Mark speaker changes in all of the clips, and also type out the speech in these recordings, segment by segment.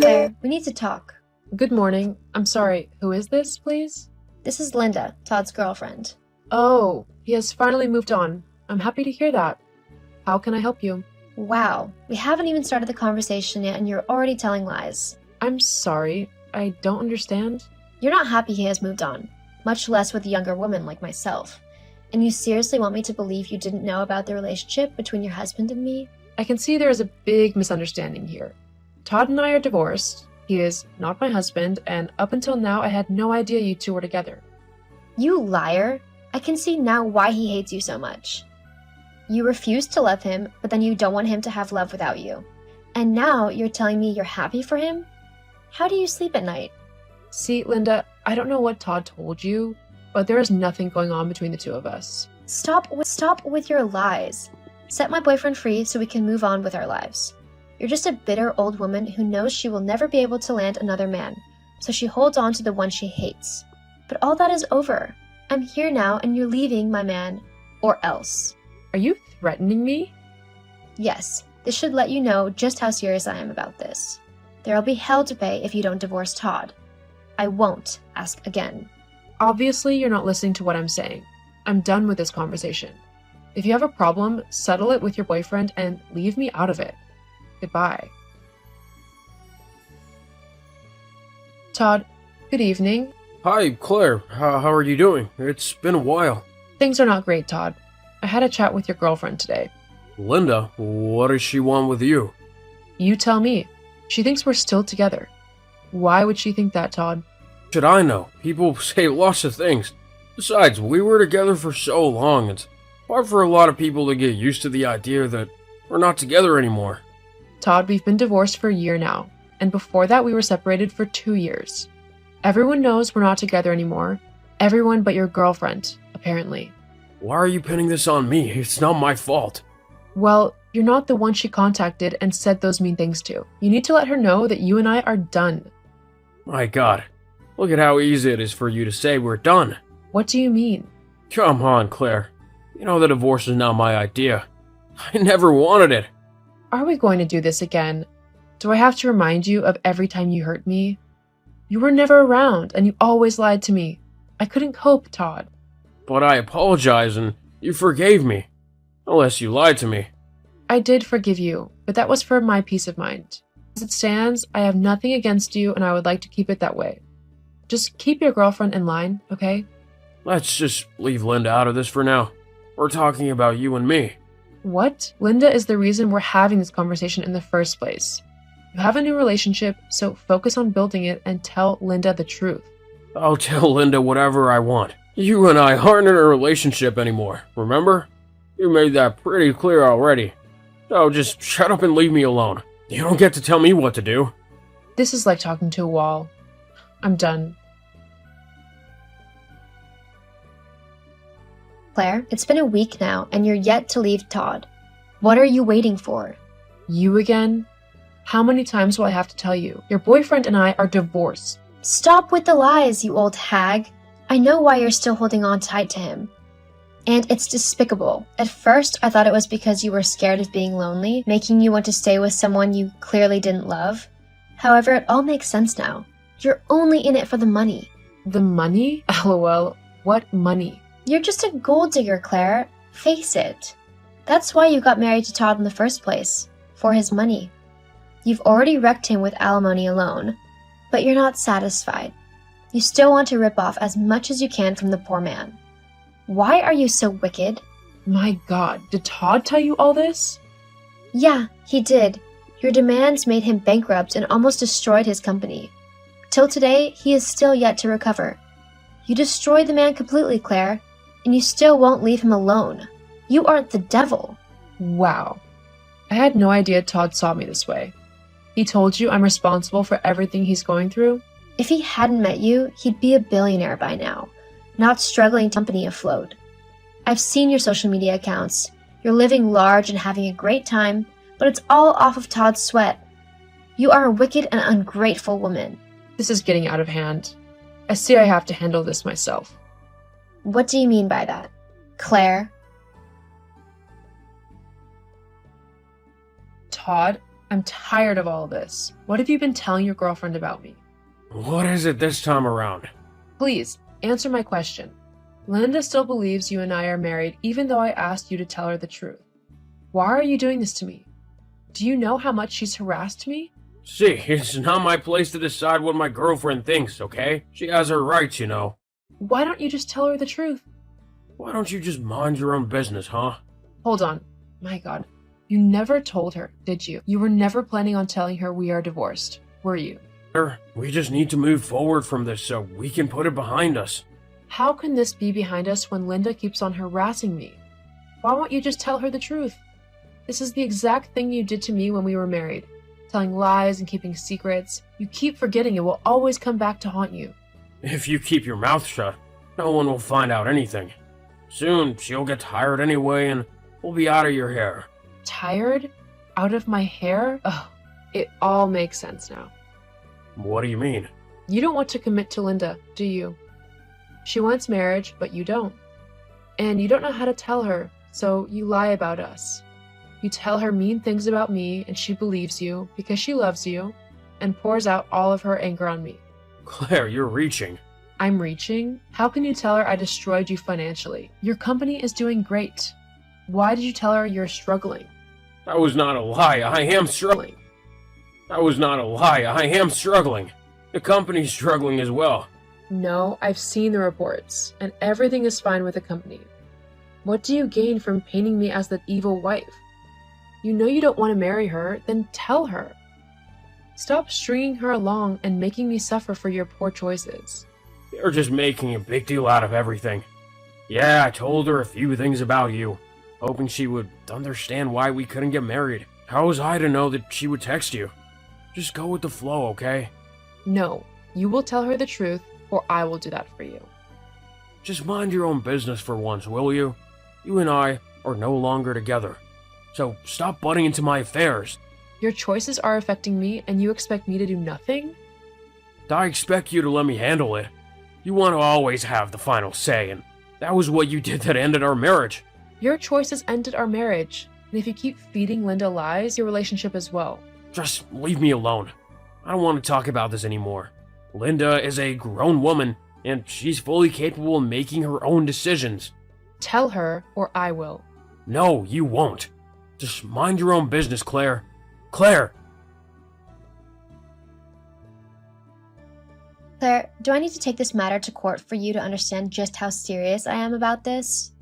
Speaker 1: Claire, we need to talk.
Speaker 2: Good morning. I'm sorry, who is this, please?
Speaker 1: This is Linda, Todd's girlfriend.
Speaker 2: Oh, he has finally moved on. I'm happy to hear that. How can I help you?
Speaker 1: Wow, we haven't even started the conversation yet and you're already telling lies.
Speaker 2: I'm sorry, I don't understand.
Speaker 1: You're not happy he has moved on, much less with a younger woman like myself. And you seriously want me to believe you didn't know about the relationship between your husband and me?
Speaker 2: I can see there is a big misunderstanding here. Todd and I are divorced. He is not my husband, and up until now I had no idea you two were together.
Speaker 1: You liar! I can see now why he hates you so much. You refuse to love him, but then you don't want him to have love without you. And now you're telling me you're happy for him? How do you sleep at night?
Speaker 2: See, Linda, I don't know what Todd told you, but there is nothing going on between the two of us.
Speaker 1: Stop with your lies. Set my boyfriend free so we can move on with our lives. You're just a bitter old woman who knows she will never be able to land another man, so she holds on to the one she hates. But all that is over. I'm here now and you're leaving my man, or else.
Speaker 2: Are you threatening me?
Speaker 1: Yes, this should let you know just how serious I am about this. There'll be hell to pay if you don't divorce Todd. I won't ask again.
Speaker 2: Obviously, you're not listening to what I'm saying. I'm done with this conversation. If you have a problem, settle it with your boyfriend and leave me out of it. Goodbye. Todd, good evening.
Speaker 3: Hi, Claire. How are you doing? It's been a while.
Speaker 2: Things are not great, Todd. I had a chat with your girlfriend today.
Speaker 3: Linda, what does she want with you?
Speaker 2: You tell me. She thinks we're still together. Why would she think that, Todd?
Speaker 3: Should I know? People say lots of things. Besides, we were together for so long. It's hard for a lot of people to get used to the idea that we're not together anymore.
Speaker 2: Todd, we've been divorced for a year now, and before that we were separated for 2 years. Everyone knows we're not together anymore. Everyone but your girlfriend, apparently.
Speaker 3: Why are you pinning this on me? It's not my fault.
Speaker 2: Well, you're not the one she contacted and said those mean things to. You need to let her know that you and I are done.
Speaker 3: My God, look at how easy it is for you to say we're done.
Speaker 2: What do you mean?
Speaker 3: Come on, Claire. You know the divorce is not my idea. I never wanted it.
Speaker 2: Are we going to do this again? Do I have to remind you of every time you hurt me? You were never around, and you always lied to me. I couldn't cope, Todd.
Speaker 3: But I apologize and you forgave me. Unless you lied to me.
Speaker 2: I did forgive you, but that was for my peace of mind. As it stands, I have nothing against you, and I would like to keep it that way. Just keep your girlfriend in line, okay?
Speaker 3: Let's just leave Linda out of this for now. We're talking about you and me.
Speaker 2: What? Linda is the reason we're having this conversation in the first place. You have a new relationship, so focus on building it and tell Linda the truth.
Speaker 3: I'll tell Linda whatever I want. You and I aren't in a relationship anymore, remember? You made that pretty clear already. So just shut up and leave me alone. You don't get to tell me what to do.
Speaker 2: This is like talking to a wall. I'm done.
Speaker 1: Claire, it's been a week now and you're yet to leave Todd. What are you waiting for?
Speaker 2: You again? How many times will I have to tell you? Your boyfriend and I are divorced.
Speaker 1: Stop with the lies, you old hag. I know why you're still holding on tight to him. And it's despicable. At first, I thought it was because you were scared of being lonely, making you want to stay with someone you clearly didn't love. However, it all makes sense now. You're only in it for the money.
Speaker 2: The money? LOL. What money?
Speaker 1: You're just a gold digger, Claire. Face it. That's why you got married to Todd in the first place. For his money. You've already wrecked him with alimony alone. But you're not satisfied. You still want to rip off as much as you can from the poor man. Why are you so wicked?
Speaker 2: My God, did Todd tell you all this?
Speaker 1: Yeah, he did. Your demands made him bankrupt and almost destroyed his company. Till today, he is still yet to recover. You destroyed the man completely, Claire, and you still won't leave him alone. You aren't the devil.
Speaker 2: Wow. I had no idea Todd saw me this way. He told you I'm responsible for everything he's going through?
Speaker 1: If he hadn't met you, he'd be a billionaire by now, not struggling to keep company afloat. I've seen your social media accounts. You're living large and having a great time, but it's all off of Todd's sweat. You are a wicked and ungrateful woman.
Speaker 2: This is getting out of hand. I see I have to handle this myself.
Speaker 1: What do you mean by that? Claire?
Speaker 2: Todd, I'm tired of all of this. What have you been telling your girlfriend about me?
Speaker 3: What is it this time around?
Speaker 2: Please, answer my question. Linda still believes you and I are married even though I asked you to tell her the truth. Why are you doing this to me? Do you know how much she's harassed me?
Speaker 3: See, it's not my place to decide what my girlfriend thinks, okay? She has her rights, you know.
Speaker 2: Why don't you just tell her the truth?
Speaker 3: Why don't you just mind your own business, huh?
Speaker 2: Hold on. My God. You never told her, did you? You were never planning on telling her we are divorced, were you?
Speaker 3: We just need to move forward from this so we can put it behind us.
Speaker 2: How can this be behind us when Linda keeps on harassing me? Why won't you just tell her the truth? This is the exact thing you did to me when we were married. Telling lies and keeping secrets. You keep forgetting it will always come back to haunt you.
Speaker 3: If you keep your mouth shut, no one will find out anything. Soon, she'll get tired anyway and we'll be out of your hair.
Speaker 2: Tired? Out of my hair? Oh, it all makes sense now.
Speaker 3: What do you mean?
Speaker 2: You don't want to commit to Linda, do you? She wants marriage, but you don't. And you don't know how to tell her, so you lie about us. You tell her mean things about me, and she believes you because she loves you, and pours out all of her anger on me.
Speaker 3: Claire, you're reaching.
Speaker 2: I'm reaching? How can you tell her I destroyed you financially? Your company is doing great. Why did you tell her you're struggling?
Speaker 3: That was not a lie. I am struggling. That was not a lie. I am struggling. The company's struggling as well.
Speaker 2: No, I've seen the reports, and everything is fine with the company. What do you gain from painting me as that evil wife? You know you don't want to marry her, then tell her. Stop stringing her along and making me suffer for your poor choices.
Speaker 3: You're just making a big deal out of everything. Yeah, I told her a few things about you, hoping she would understand why we couldn't get married. How was I to know that she would text you? Just go with the flow, okay?
Speaker 2: No, you will tell her the truth, or I will do that for you.
Speaker 3: Just mind your own business for once, will you? You and I are no longer together. So stop butting into my affairs.
Speaker 2: Your choices are affecting me, and you expect me to do nothing?
Speaker 3: I expect you to let me handle it. You want to always have the final say, and that was what you did that ended our marriage.
Speaker 2: Your choices ended our marriage, and if you keep feeding Linda lies, your relationship as well.
Speaker 3: Just leave me alone. I don't want to talk about this anymore. Linda is a grown woman, and she's fully capable of making her own decisions.
Speaker 2: Tell her, or I will.
Speaker 3: No, you won't. Just mind your own business, Claire. Claire!
Speaker 1: Claire, do I need to take this matter to court for you to understand just how serious I am about this?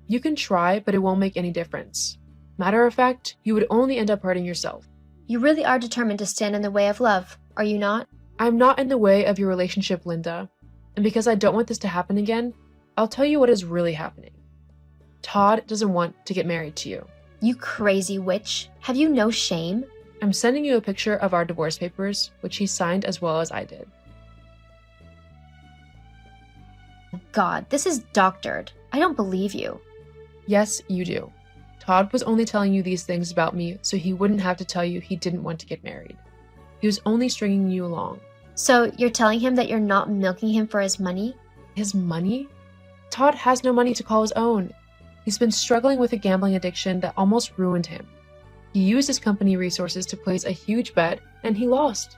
Speaker 2: You can try, but it won't make any difference. Matter of fact, you would only end up hurting yourself.
Speaker 1: You really are determined to stand in the way of love, are you not?
Speaker 2: I'm not in the way of your relationship, Linda. And because I don't want this to happen again, I'll tell you what is really happening. Todd doesn't want to get married to you.
Speaker 1: You crazy witch. Have you no shame?
Speaker 2: I'm sending you a picture of our divorce papers, which he signed as well as I did.
Speaker 1: God, this is doctored. I don't believe you.
Speaker 2: Yes, you do. Todd was only telling you these things about me so he wouldn't have to tell you he didn't want to get married. He was only stringing you along.
Speaker 1: So you're telling him that you're not milking him for his money?
Speaker 2: His money? Todd has no money to call his own. He's been struggling with a gambling addiction that almost ruined him. He used his company resources to place a huge bet, and he lost.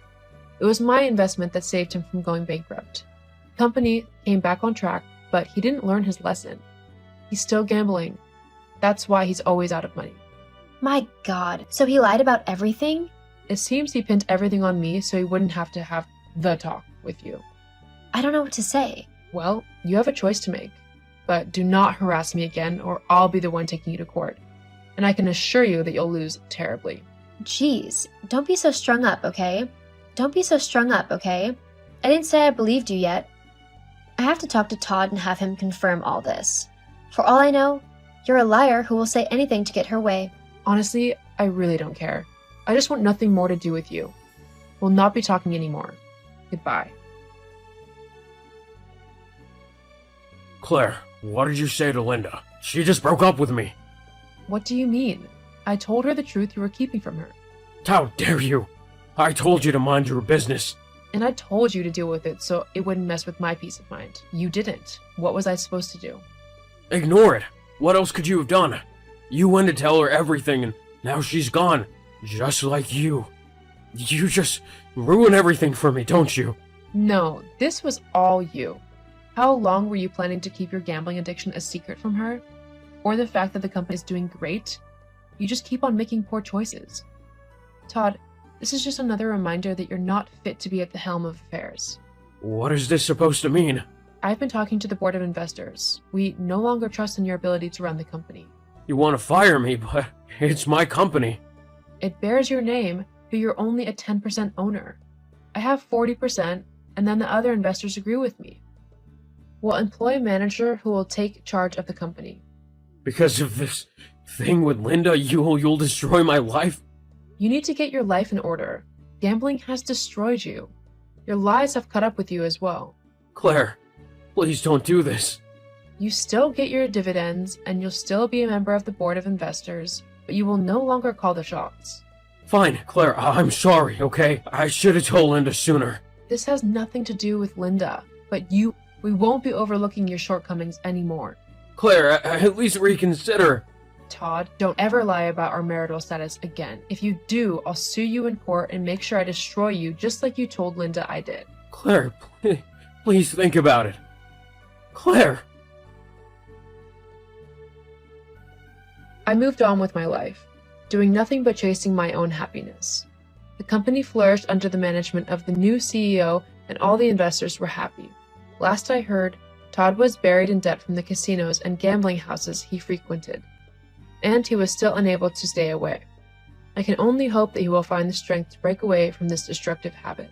Speaker 2: It was my investment that saved him from going bankrupt. The company came back on track, but he didn't learn his lesson. He's still gambling. That's why he's always out of money.
Speaker 1: My God, so he lied about everything?
Speaker 2: It seems he pinned everything on me so he wouldn't have to have the talk with you.
Speaker 1: I don't know what to say.
Speaker 2: Well, you have a choice to make. But do not harass me again, or I'll be the one taking you to court. And I can assure you that you'll lose terribly.
Speaker 1: Jeez, don't be so strung up, okay? Don't be so strung up, okay? I didn't say I believed you yet. I have to talk to Todd and have him confirm all this. For all I know, you're a liar who will say anything to get her way.
Speaker 2: Honestly, I really don't care. I just want nothing more to do with you. We'll not be talking anymore. Goodbye.
Speaker 3: Claire, what did you say to Linda? She just broke up with me.
Speaker 2: What do you mean? I told her the truth you were keeping from her.
Speaker 3: How dare you? I told you to mind your business.
Speaker 2: And I told you to deal with it so it wouldn't mess with my peace of mind. You didn't. What was I supposed to do?
Speaker 3: Ignore it. What else could you have done? You went to tell her everything and now she's gone. Just like you. You just ruin everything for me, don't you?
Speaker 2: No, this was all you. How long were you planning to keep your gambling addiction a secret from her? Or the fact that the company is doing great? You just keep on making poor choices. Todd, this is just another reminder that you're not fit to be at the helm of affairs.
Speaker 3: What is this supposed to mean?
Speaker 2: I've been talking to the board of investors. We no longer trust in your ability to run the company.
Speaker 3: You want to fire me, but it's my company.
Speaker 2: It bears your name, but you're only a 10% owner. I have 40%, and then the other investors agree with me. We'll employ a manager who will take charge of the company.
Speaker 3: Because of this thing with Linda, you'll destroy my life?
Speaker 2: You need to get your life in order. Gambling has destroyed you. Your lies have caught up with you as well.
Speaker 3: Claire, please don't do this.
Speaker 2: You still get your dividends, and you'll still be a member of the board of investors, but you will no longer call the shots.
Speaker 3: Fine, Claire, I'm sorry, okay? I should have told Linda sooner.
Speaker 2: This has nothing to do with Linda, but we won't be overlooking your shortcomings anymore.
Speaker 3: Claire, at least reconsider.
Speaker 2: Todd, don't ever lie about our marital status again. If you do, I'll sue you in court and make sure I destroy you just like you told Linda I did.
Speaker 3: Claire, please think about it. Claire!
Speaker 2: I moved on with my life, doing nothing but chasing my own happiness. The company flourished under the management of the new CEO, and all the investors were happy. Last I heard, Todd was buried in debt from the casinos and gambling houses he frequented, and he was still unable to stay away. I can only hope that he will find the strength to break away from this destructive habit.